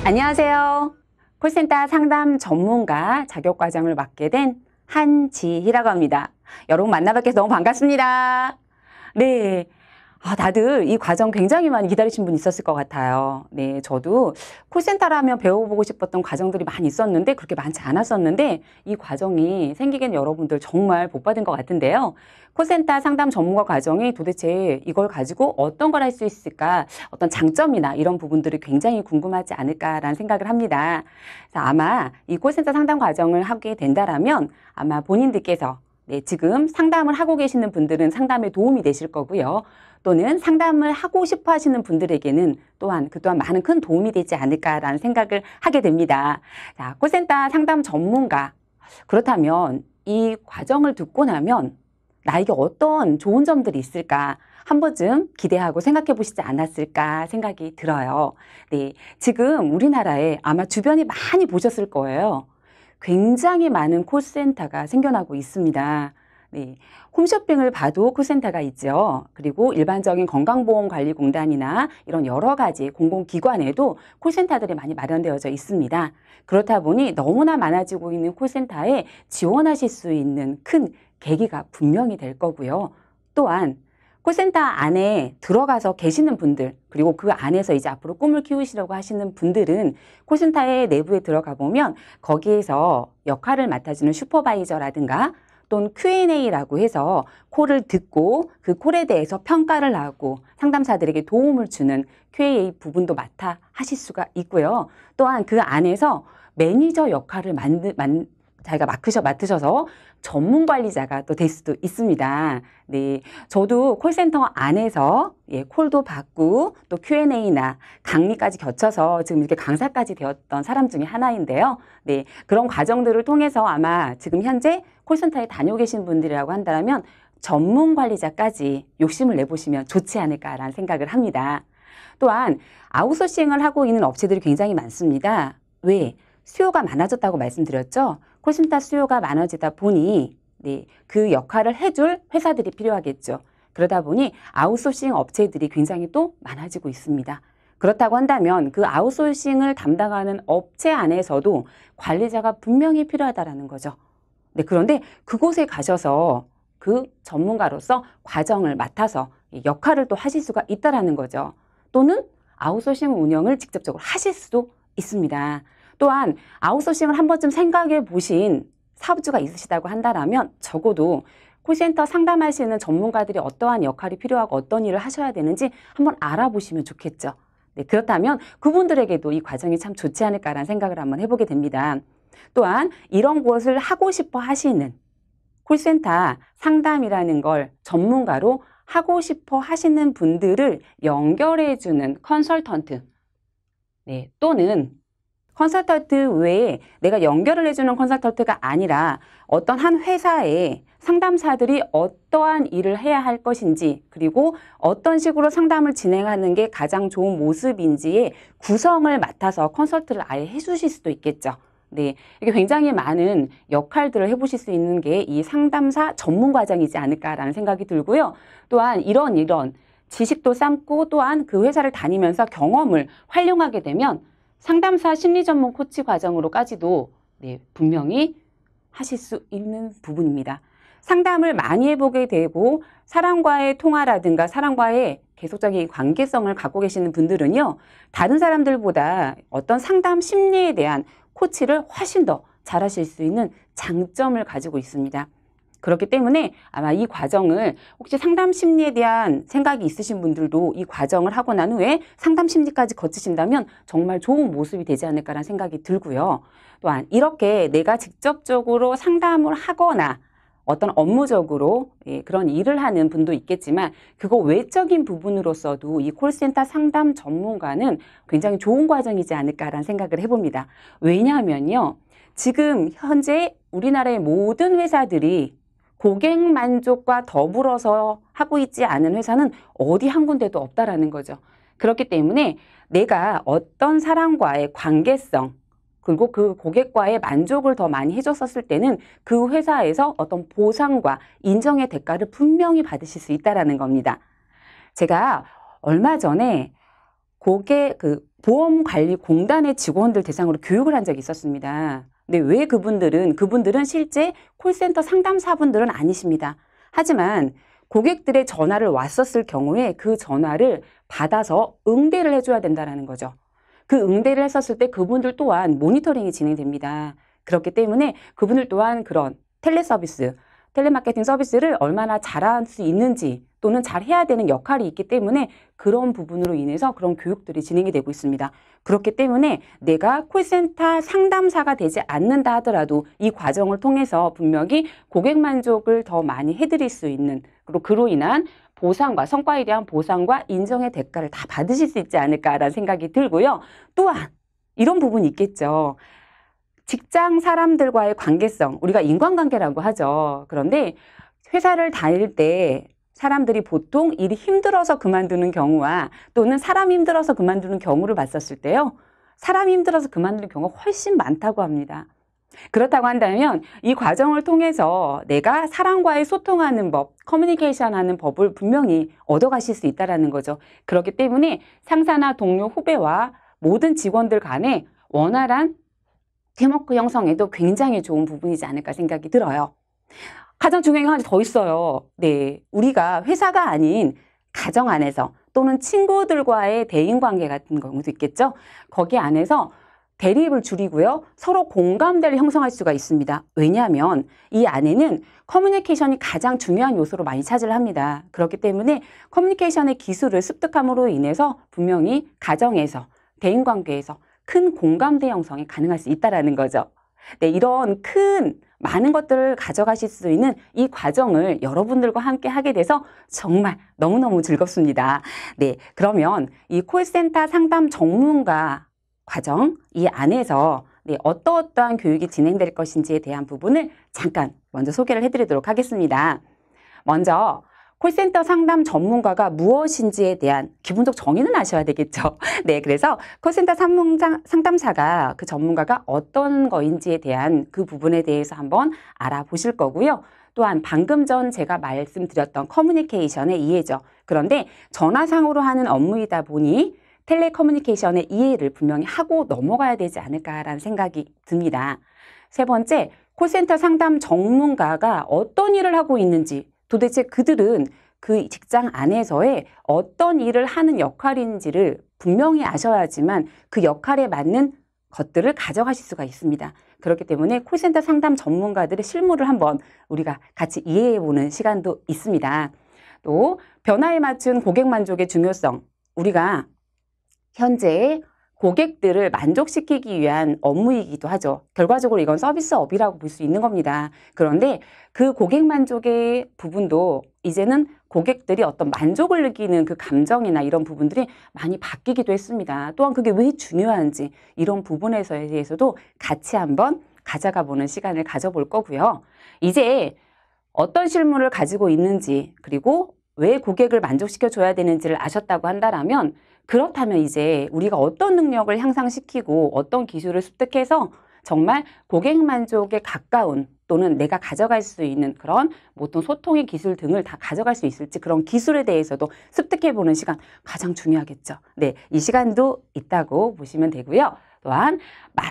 안녕하세요. 콜센터 상담 전문가 자격과정을 맡게 된 한지희라고 합니다. 여러분 만나뵙게 너무 반갑습니다. 네. 다들 이 과정 굉장히 많이 기다리신 분 있었을 것 같아요. 네, 저도 콜센터라면 배워보고 싶었던 과정들이 많이 있었는데 그렇게 많지 않았었는데 이 과정이 생기긴 여러분들 정말 복 받은 것 같은데요. 콜센터 상담 전문가 과정이 도대체 이걸 가지고 어떤 걸 할 수 있을까, 어떤 장점이나 이런 부분들이 굉장히 궁금하지 않을까라는 생각을 합니다. 그래서 아마 이 콜센터 상담 과정을 하게 된다라면 아마 본인들께서 지금 상담을 하고 계시는 분들은 상담에 도움이 되실 거고요. 또는 상담을 하고 싶어 하시는 분들에게는 또한 많은 큰 도움이 되지 않을까라는 생각을 하게 됩니다. 자, 콜센터 상담 전문가. 그렇다면 이 과정을 듣고 나면 나에게 어떤 좋은 점들이 있을까? 한 번쯤 기대하고 생각해 보시지 않았을까 생각이 들어요. 네, 지금 우리나라에 아마 주변에 많이 보셨을 거예요. 굉장히 많은 콜센터가 생겨나고 있습니다. 네, 홈쇼핑을 봐도 콜센터가 있죠. 그리고 일반적인 건강보험관리공단이나 이런 여러 가지 공공기관에도 콜센터들이 많이 마련되어져 있습니다. 그렇다 보니 너무나 많아지고 있는 콜센터에 지원하실 수 있는 큰 계기가 분명히 될 거고요. 또한 콜센터 안에 들어가서 계시는 분들, 그리고 그 안에서 이제 앞으로 꿈을 키우시려고 하시는 분들은 콜센터의 내부에 들어가 보면 거기에서 역할을 맡아주는 슈퍼바이저라든가 또는 Q&A라고 해서 콜을 듣고 그 콜에 대해서 평가를 하고 상담사들에게 도움을 주는 Q&A 부분도 맡아 하실 수가 있고요. 또한 그 안에서 매니저 역할을 자기가 맡으셔서 전문 관리자가 또 될 수도 있습니다. 네, 저도 콜센터 안에서 콜도 받고 또 Q&A나 강의까지 겹쳐서 지금 이렇게 강사까지 되었던 사람 중에 하나인데요. 네, 그런 과정들을 통해서 아마 지금 현재 콜센터에 다녀 계신 분들이라고 한다면 전문 관리자까지 욕심을 내보시면 좋지 않을까라는 생각을 합니다. 또한 아웃소싱을 하고 있는 업체들이 굉장히 많습니다. 왜? 수요가 많아졌다고 말씀드렸죠. 콜센터 수요가 많아지다 보니 그 역할을 해줄 회사들이 필요하겠죠. 그러다 보니 아웃소싱 업체들이 굉장히 또 많아지고 있습니다. 그렇다고 한다면 그 아웃소싱을 담당하는 업체 안에서도 관리자가 분명히 필요하다는 거죠. 네, 그런데 그곳에 가셔서 그 전문가로서 과정을 맡아서 역할을 또 하실 수가 있다는 거죠. 또는 아웃소싱 운영을 직접적으로 하실 수도 있습니다. 또한 아웃소싱을 한 번쯤 생각해 보신 사업주가 있으시다고 한다면 적어도 콜센터 상담하시는 전문가들이 어떠한 역할이 필요하고 어떤 일을 하셔야 되는지 한번 알아보시면 좋겠죠. 네, 그렇다면 그분들에게도 이 과정이 참 좋지 않을까라는 생각을 한번 해보게 됩니다. 또한 이런 것을 하고 싶어 하시는 콜센터 상담이라는 걸 전문가로 하고 싶어 하시는 분들을 연결해주는 컨설턴트, 또는 컨설턴트 외에 내가 연결을 해주는 컨설턴트가 아니라 어떤 한 회사에 상담사들이 어떠한 일을 해야 할 것인지 그리고 어떤 식으로 상담을 진행하는 게 가장 좋은 모습인지의 구성을 맡아서 컨설트를 아예 해주실 수도 있겠죠. 네, 이게 굉장히 많은 역할들을 해보실 수 있는 게 이 상담사 전문 과정이지 않을까라는 생각이 들고요. 또한 이런 지식도 쌓고 또한 그 회사를 다니면서 경험을 활용하게 되면 상담사 심리 전문 코치 과정으로까지도 분명히 하실 수 있는 부분입니다. 상담을 많이 해보게 되고 사람과의 통화라든가 사람과의 계속적인 관계성을 갖고 계시는 분들은요, 다른 사람들보다 어떤 상담 심리에 대한 코치를 훨씬 더 잘하실 수 있는 장점을 가지고 있습니다. 그렇기 때문에 아마 이 과정을 혹시 상담 심리에 대한 생각이 있으신 분들도 이 과정을 하고 난 후에 상담 심리까지 거치신다면 정말 좋은 모습이 되지 않을까라는 생각이 들고요. 또한 이렇게 내가 직접적으로 상담을 하거나 어떤 업무적으로 그런 일을 하는 분도 있겠지만 그거 외적인 부분으로서도 이 콜센터 상담 전문가는 굉장히 좋은 과정이지 않을까라는 생각을 해봅니다. 왜냐하면요, 지금 현재 우리나라의 모든 회사들이 고객 만족과 더불어서 하고 있지 않은 회사는 어디 한 군데도 없다라는 거죠. 그렇기 때문에 내가 어떤 사람과의 관계성 그리고 그 고객과의 만족을 더 많이 해줬었을 때는 그 회사에서 어떤 보상과 인정의 대가를 분명히 받으실 수 있다는 겁니다. 제가 얼마 전에 보험관리공단의 직원들 대상으로 교육을 한 적이 있었습니다. 근데 왜 그분들은 실제 콜센터 상담사분들은 아니십니다. 하지만 고객들의 전화를 왔었을 경우에 그 전화를 받아서 응대를 해줘야 된다는 거죠. 그 응대를 했었을 때 그분들 또한 모니터링이 진행됩니다. 그렇기 때문에 그분들 또한 그런 텔레마케팅 서비스를 얼마나 잘할 수 있는지 또는 잘해야 되는 역할이 있기 때문에 그런 부분으로 인해서 그런 교육들이 진행이 되고 있습니다. 그렇기 때문에 내가 콜센터 상담사가 되지 않는다 하더라도 이 과정을 통해서 분명히 고객 만족을 더 많이 해드릴 수 있는, 그리고 그로 인한 보상과 성과에 대한 보상과 인정의 대가를 다 받으실 수 있지 않을까라는 생각이 들고요. 또한 이런 부분이 있겠죠. 직장 사람들과의 관계성, 우리가 인간관계라고 하죠. 그런데 회사를 다닐 때 사람들이 보통 일이 힘들어서 그만두는 경우와 또는 사람이 힘들어서 그만두는 경우를 봤었을 때요. 사람이 힘들어서 그만두는 경우가 훨씬 많다고 합니다. 그렇다고 한다면 이 과정을 통해서 내가 사람과의 소통하는 법, 커뮤니케이션 하는 법을 분명히 얻어가실 수 있다는 거죠. 그렇기 때문에 상사나 동료, 후배와 모든 직원들 간에 원활한 팀워크 형성에도 굉장히 좋은 부분이지 않을까 생각이 들어요. 가장 중요한 게 하나 더 있어요. 네, 우리가 회사가 아닌 가정 안에서 또는 친구들과의 대인관계 같은 경우도 있겠죠. 거기 안에서 대립을 줄이고요. 서로 공감대를 형성할 수가 있습니다. 왜냐하면 이 안에는 커뮤니케이션이 가장 중요한 요소로 많이 차지를 합니다. 그렇기 때문에 커뮤니케이션의 기술을 습득함으로 인해서 분명히 가정에서, 대인관계에서 큰 공감대 형성이 가능할 수 있다는 거죠. 네, 이런 많은 것들을 가져가실 수 있는 이 과정을 여러분들과 함께 하게 돼서 정말 너무너무 즐겁습니다. 네, 그러면 이 콜센터 상담 전문가 과정, 이 안에서 어떠한 교육이 진행될 것인지에 대한 부분을 잠깐 먼저 소개를 해드리도록 하겠습니다. 먼저 콜센터 상담 전문가가 무엇인지에 대한 기본적 정의는 아셔야 되겠죠. 네, 그래서 콜센터 상담사가 그 전문가가 어떤 거인지에 대한 그 부분에 대해서 한번 알아보실 거고요. 또한 방금 전 제가 말씀드렸던 커뮤니케이션의 이해죠. 그런데 전화상으로 하는 업무이다 보니 텔레커뮤니케이션의 이해를 분명히 하고 넘어가야 되지 않을까라는 생각이 듭니다. 세 번째, 콜센터 상담 전문가가 어떤 일을 하고 있는지, 도대체 그들은 그 직장 안에서의 어떤 일을 하는 역할인지를 분명히 아셔야지만 그 역할에 맞는 것들을 가져가실 수가 있습니다. 그렇기 때문에 콜센터 상담 전문가들의 실무를 한번 우리가 같이 이해해보는 시간도 있습니다. 또 변화에 맞춘 고객 만족의 중요성, 우리가 현재 고객들을 만족시키기 위한 업무이기도 하죠. 결과적으로 이건 서비스업이라고 볼 수 있는 겁니다. 그런데 그 고객 만족의 부분도 이제는 고객들이 어떤 만족을 느끼는 그 감정이나 이런 부분들이 많이 바뀌기도 했습니다. 또한 그게 왜 중요한지 이런 부분에 대해서도 같이 한번 가져가 보는 시간을 가져볼 거고요. 이제 어떤 실무를 가지고 있는지, 그리고 왜 고객을 만족시켜 줘야 되는지를 아셨다고 한다면, 그렇다면 이제 우리가 어떤 능력을 향상시키고 어떤 기술을 습득해서 정말 고객 만족에 가까운 또는 내가 가져갈 수 있는 그런 보통 소통의 기술 등을 다 가져갈 수 있을지, 그런 기술에 대해서도 습득해보는 시간 가장 중요하겠죠. 네, 이 시간도 있다고 보시면 되고요. 또한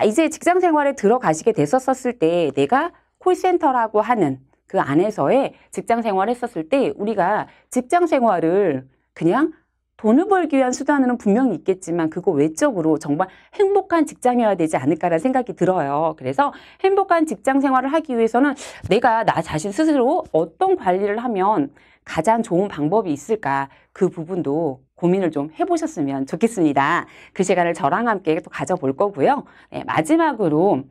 이제 직장 생활에 들어가시게 됐었을 때 내가 콜센터라고 하는 그 안에서의 직장 생활을 했었을 때 우리가 직장 생활을 그냥 돈을 벌기 위한 수단으로는 분명히 있겠지만 그거 외적으로 정말 행복한 직장이어야 되지 않을까라는 생각이 들어요. 그래서 행복한 직장 생활을 하기 위해서는 내가 나 자신 스스로 어떤 관리를 하면 가장 좋은 방법이 있을까, 그 부분도 고민을 좀 해보셨으면 좋겠습니다. 그 시간을 저랑 함께 또 가져볼 거고요. 네, 마지막으로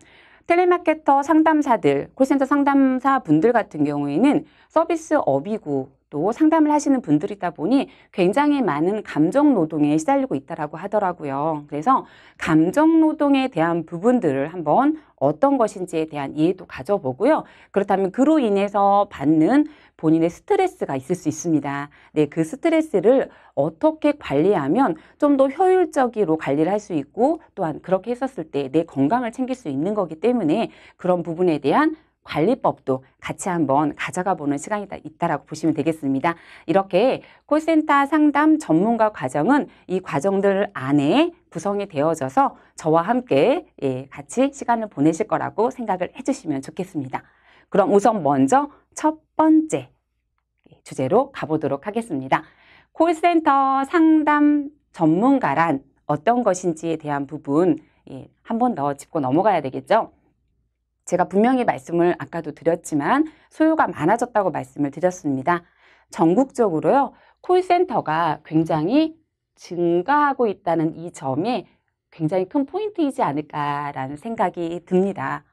텔레마케터 상담사들, 콜센터 상담사 분들 같은 경우에는 서비스업이고 또 상담을 하시는 분들이다 보니 굉장히 많은 감정 노동에 시달리고 있다라고 하더라고요. 그래서 감정 노동에 대한 부분들을 한번 어떤 것인지에 대한 이해도 가져보고요. 그렇다면 그로 인해서 받는 본인의 스트레스가 있을 수 있습니다. 네, 그 스트레스를 어떻게 관리하면 좀 더 효율적으로 관리를 할 수 있고, 또한 그렇게 했었을 때 내 건강을 챙길 수 있는 거기 때문에 그런 부분에 대한 관리법도 같이 한번 가져가 보는 시간이 있다라고 보시면 되겠습니다. 이렇게 콜센터 상담 전문가 과정은 이 과정들 안에 구성이 되어져서 저와 함께 같이 시간을 보내실 거라고 생각을 해주시면 좋겠습니다. 그럼 우선 먼저 첫 번째 주제로 가보도록 하겠습니다. 콜센터 상담 전문가란 어떤 것인지에 대한 부분 한 번 더 짚고 넘어가야 되겠죠. 제가 분명히 말씀을 아까도 드렸지만 소요가 많아졌다고 말씀을 드렸습니다. 전국적으로요, 콜센터가 굉장히 증가하고 있다는 이 점에 굉장히 큰 포인트이지 않을까라는 생각이 듭니다.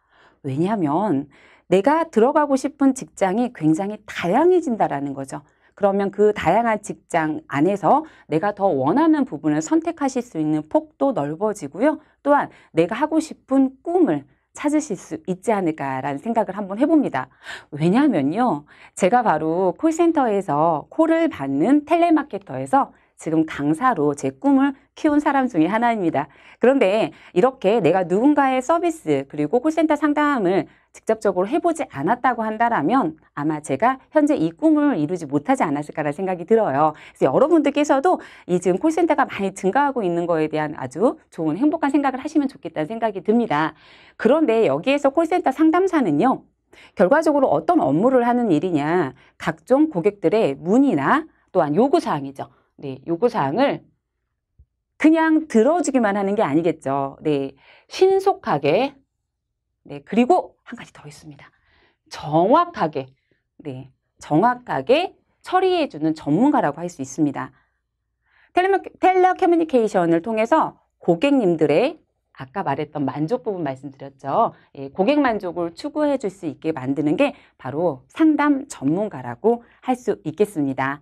왜냐하면 내가 들어가고 싶은 직장이 굉장히 다양해진다라는 거죠. 그러면 그 다양한 직장 안에서 내가 더 원하는 부분을 선택하실 수 있는 폭도 넓어지고요. 또한 내가 하고 싶은 꿈을 찾으실 수 있지 않을까라는 생각을 한번 해봅니다. 왜냐하면요, 제가 바로 콜센터에서 콜을 받는 텔레마케터에서 지금 강사로 제 꿈을 키운 사람 중에 하나입니다. 그런데 이렇게 내가 누군가의 서비스 그리고 콜센터 상담을 직접적으로 해보지 않았다고 한다면 아마 제가 현재 이 꿈을 이루지 못하지 않았을까라는 생각이 들어요. 그래서 여러분들께서도 이 지금 콜센터가 많이 증가하고 있는 거에 대한 아주 좋은 행복한 생각을 하시면 좋겠다는 생각이 듭니다. 그런데 여기에서 콜센터 상담사는요, 결과적으로 어떤 업무를 하는 일이냐, 각종 고객들의 문의나 또한 요구사항이죠. 네, 요구사항을 그냥 들어주기만 하는 게 아니겠죠. 네, 신속하게, 네, 그리고 한 가지 더 있습니다. 정확하게, 네, 정확하게 처리해주는 전문가라고 할 수 있습니다. 텔레커뮤니케이션을 통해서 고객님들의 아까 말했던 만족 부분 말씀드렸죠. 고객 만족을 추구해 줄 수 있게 만드는 게 바로 상담 전문가라고 할 수 있겠습니다.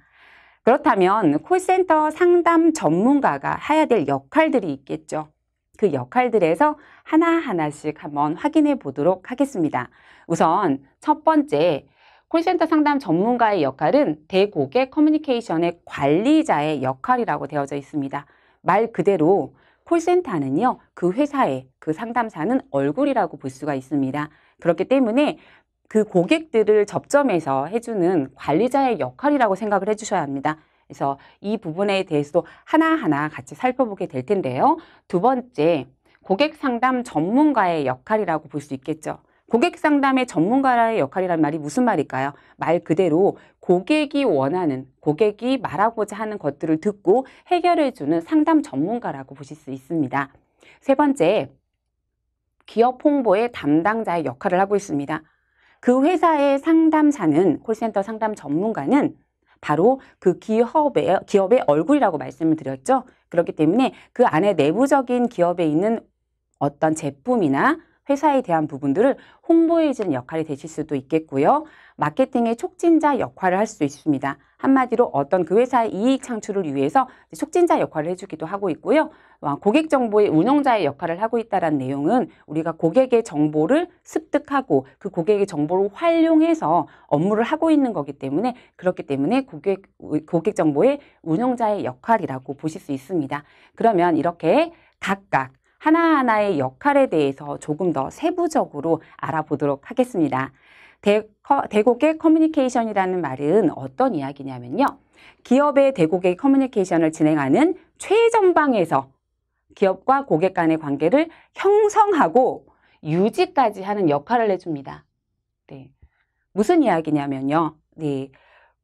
그렇다면 콜센터 상담 전문가가 해야 될 역할들이 있겠죠. 그 역할들에서 하나하나씩 한번 확인해 보도록 하겠습니다. 우선 첫 번째, 콜센터 상담 전문가의 역할은 대고객 커뮤니케이션의 관리자의 역할이라고 되어져 있습니다. 말 그대로 콜센터는요, 그 회사의 그 상담사는 얼굴이라고 볼 수가 있습니다. 그렇기 때문에 그 고객들을 접점해서 해주는 관리자의 역할이라고 생각을 해주셔야 합니다. 그래서 이 부분에 대해서도 하나하나 같이 살펴보게 될 텐데요. 두 번째, 고객 상담 전문가의 역할이라고 볼 수 있겠죠. 고객 상담의 전문가의 역할이란 말이 무슨 말일까요? 말 그대로 고객이 원하는, 고객이 말하고자 하는 것들을 듣고 해결해주는 상담 전문가라고 보실 수 있습니다. 세 번째, 기업 홍보의 담당자의 역할을 하고 있습니다. 그 회사의 상담사는, 콜센터 상담 전문가는 바로 그 기업의 얼굴이라고 말씀을 드렸죠. 그렇기 때문에 그 안에 내부적인 기업에 있는 어떤 제품이나 회사에 대한 부분들을 홍보해주는 역할이 되실 수도 있겠고요. 마케팅의 촉진자 역할을 할 수 있습니다. 한마디로 어떤 그 회사의 이익 창출을 위해서 촉진자 역할을 해주기도 하고 있고요. 고객 정보의 운영자의 역할을 하고 있다는 내용은 우리가 고객의 정보를 습득하고 그 고객의 정보를 활용해서 업무를 하고 있는 거기 때문에, 그렇기 때문에 고객 정보의 운영자의 역할이라고 보실 수 있습니다. 그러면 이렇게 각각 하나하나의 역할에 대해서 조금 더 세부적으로 알아보도록 하겠습니다. 대고객 커뮤니케이션이라는 말은 어떤 이야기냐면요, 기업의 대고객 커뮤니케이션을 진행하는 최전방에서 기업과 고객 간의 관계를 형성하고 유지까지 하는 역할을 해줍니다. 네. 무슨 이야기냐면요, 네,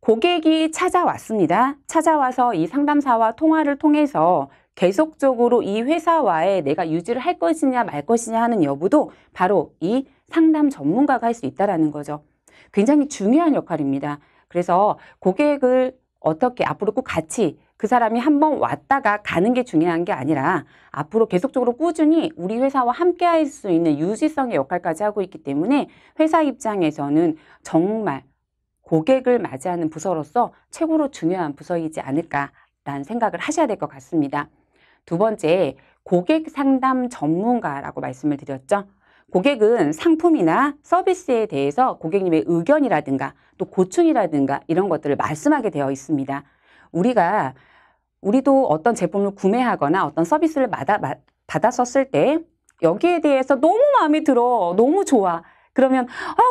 고객이 찾아왔습니다. 찾아와서 이 상담사와 통화를 통해서 계속적으로 이 회사와의 내가 유지를 할 것이냐 말 것이냐 하는 여부도 바로 이 상담 전문가가 할 수 있다는 거죠. 굉장히 중요한 역할입니다. 그래서 고객을 어떻게 앞으로 꼭 같이 그 사람이 한번 왔다가 가는 게 중요한 게 아니라 앞으로 계속적으로 꾸준히 우리 회사와 함께 할 수 있는 유지성의 역할까지 하고 있기 때문에 회사 입장에서는 정말 고객을 맞이하는 부서로서 최고로 중요한 부서이지 않을까라는 생각을 하셔야 될 것 같습니다. 두 번째, 고객 상담 전문가라고 말씀을 드렸죠. 고객은 상품이나 서비스에 대해서 고객님의 의견이라든가 또 고충이라든가 이런 것들을 말씀하게 되어 있습니다. 우리도 어떤 제품을 구매하거나 어떤 서비스를 받았었을 때 여기에 대해서 너무 마음에 들어, 너무 좋아, 그러면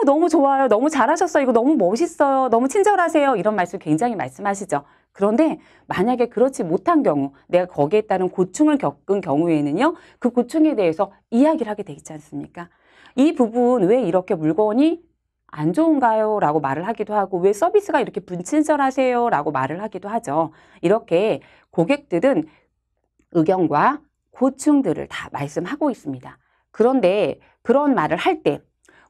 너무 좋아요. 너무 잘하셨어요. 이거 너무 멋있어요. 너무 친절하세요. 이런 말씀 굉장히 말씀하시죠. 그런데 만약에 그렇지 못한 경우, 내가 거기에 따른 고충을 겪은 경우에는요, 그 고충에 대해서 이야기를 하게 돼 있지 않습니까? 이 부분 왜 이렇게 물건이 안 좋은가요? 라고 말을 하기도 하고, 왜 서비스가 이렇게 불친절하세요? 라고 말을 하기도 하죠. 이렇게 고객들은 의견과 고충들을 다 말씀하고 있습니다. 그런데 그런 말을 할 때,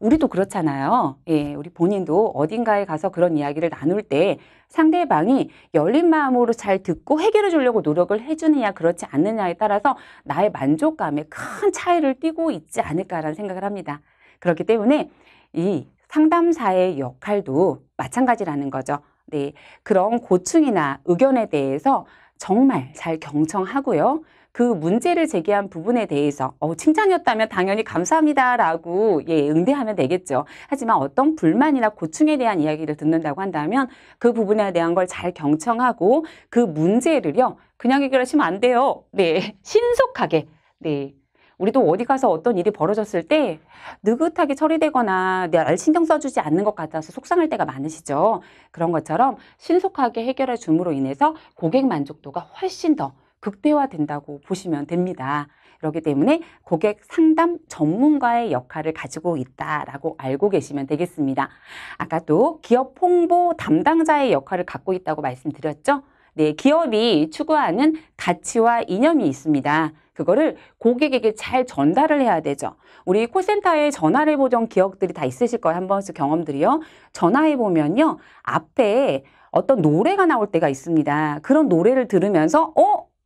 우리도 그렇잖아요. 예, 우리 본인도 어딘가에 가서 그런 이야기를 나눌 때 상대방이 열린 마음으로 잘 듣고 해결해 주려고 노력을 해주느냐 그렇지 않느냐에 따라서 나의 만족감에 큰 차이를 띠고 있지 않을까라는 생각을 합니다. 그렇기 때문에 이 상담사의 역할도 마찬가지라는 거죠. 네, 그런 고충이나 의견에 대해서 정말 잘 경청하고요. 그 문제를 제기한 부분에 대해서 칭찬이었다면 당연히 감사합니다라고 응대하면 되겠죠. 하지만 어떤 불만이나 고충에 대한 이야기를 듣는다고 한다면 그 부분에 대한 걸 잘 경청하고 그 문제를요. 그냥 해결하시면 안 돼요. 네, 신속하게. 네. 우리도 어디 가서 어떤 일이 벌어졌을 때 느긋하게 처리되거나 날 신경 써주지 않는 것 같아서 속상할 때가 많으시죠. 그런 것처럼 신속하게 해결해 줌으로 인해서 고객 만족도가 훨씬 더 극대화된다고 보시면 됩니다. 그렇기 때문에 고객 상담 전문가의 역할을 가지고 있다라고 알고 계시면 되겠습니다. 아까 또 기업 홍보 담당자의 역할을 갖고 있다고 말씀드렸죠? 네, 기업이 추구하는 가치와 이념이 있습니다. 그거를 고객에게 잘 전달을 해야 되죠. 우리 콜센터에 전화를 해보던 기억들이 다 있으실 거예요. 한 번씩 경험들이요. 전화해보면요. 앞에 어떤 노래가 나올 때가 있습니다. 그런 노래를 들으면서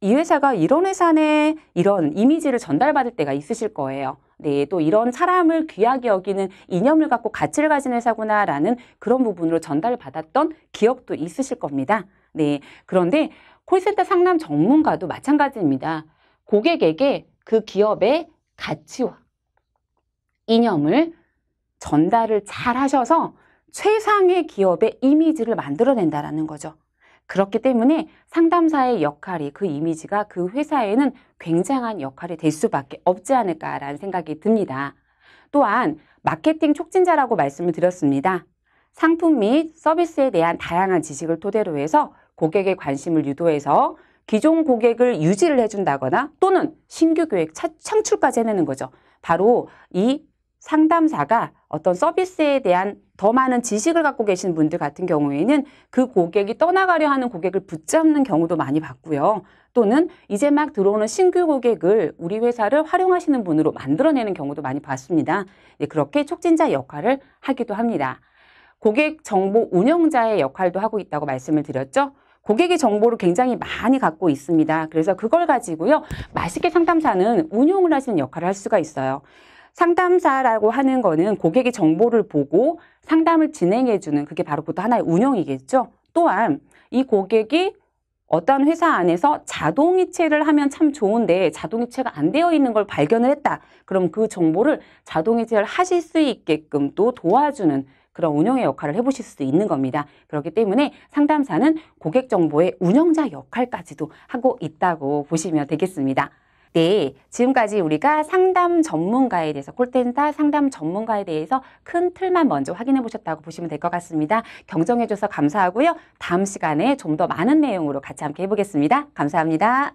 이 회사가 이런 회사네, 이런 이미지를 전달받을 때가 있으실 거예요. 네, 또 이런 사람을 귀하게 여기는 이념을 갖고 가치를 가진 회사구나라는 그런 부분으로 전달받았던 기억도 있으실 겁니다. 네, 그런데 콜센터 상담 전문가도 마찬가지입니다. 고객에게 그 기업의 가치와 이념을 전달을 잘 하셔서 최상의 기업의 이미지를 만들어낸다라는 거죠. 그렇기 때문에 상담사의 역할이 그 이미지가 그 회사에는 굉장한 역할이 될 수밖에 없지 않을까라는 생각이 듭니다. 또한 마케팅 촉진자라고 말씀을 드렸습니다. 상품 및 서비스에 대한 다양한 지식을 토대로 해서 고객의 관심을 유도해서 기존 고객을 유지를 해준다거나 또는 신규 고객 창출까지 해내는 거죠. 바로 이 상담사가 어떤 서비스에 대한 더 많은 지식을 갖고 계신 분들 같은 경우에는 그 고객이 떠나가려 하는 고객을 붙잡는 경우도 많이 봤고요. 또는 이제 막 들어오는 신규 고객을 우리 회사를 활용하시는 분으로 만들어내는 경우도 많이 봤습니다. 네, 그렇게 촉진자 역할을 하기도 합니다. 고객 정보 운영자의 역할도 하고 있다고 말씀을 드렸죠. 고객의 정보를 굉장히 많이 갖고 있습니다. 그래서 그걸 가지고요. 맛있게 상담사는 운용을 하시는 역할을 할 수가 있어요. 상담사라고 하는 거는 고객의 정보를 보고 상담을 진행해주는 그게 바로 그것도 하나의 운영이겠죠. 또한 이 고객이 어떤 회사 안에서 자동이체를 하면 참 좋은데 자동이체가 안 되어 있는 걸 발견을 했다. 그럼 그 정보를 자동이체를 하실 수 있게끔 또 도와주는 그런 운영의 역할을 해보실 수 있는 겁니다. 그렇기 때문에 상담사는 고객 정보의 운영자 역할까지도 하고 있다고 보시면 되겠습니다. 네, 지금까지 우리가 상담 전문가에 대해서 콜센터 상담 전문가에 대해서 큰 틀만 먼저 확인해 보셨다고 보시면 될 것 같습니다. 경청해 줘서 감사하고요. 다음 시간에 좀 더 많은 내용으로 같이 함께 해보겠습니다. 감사합니다.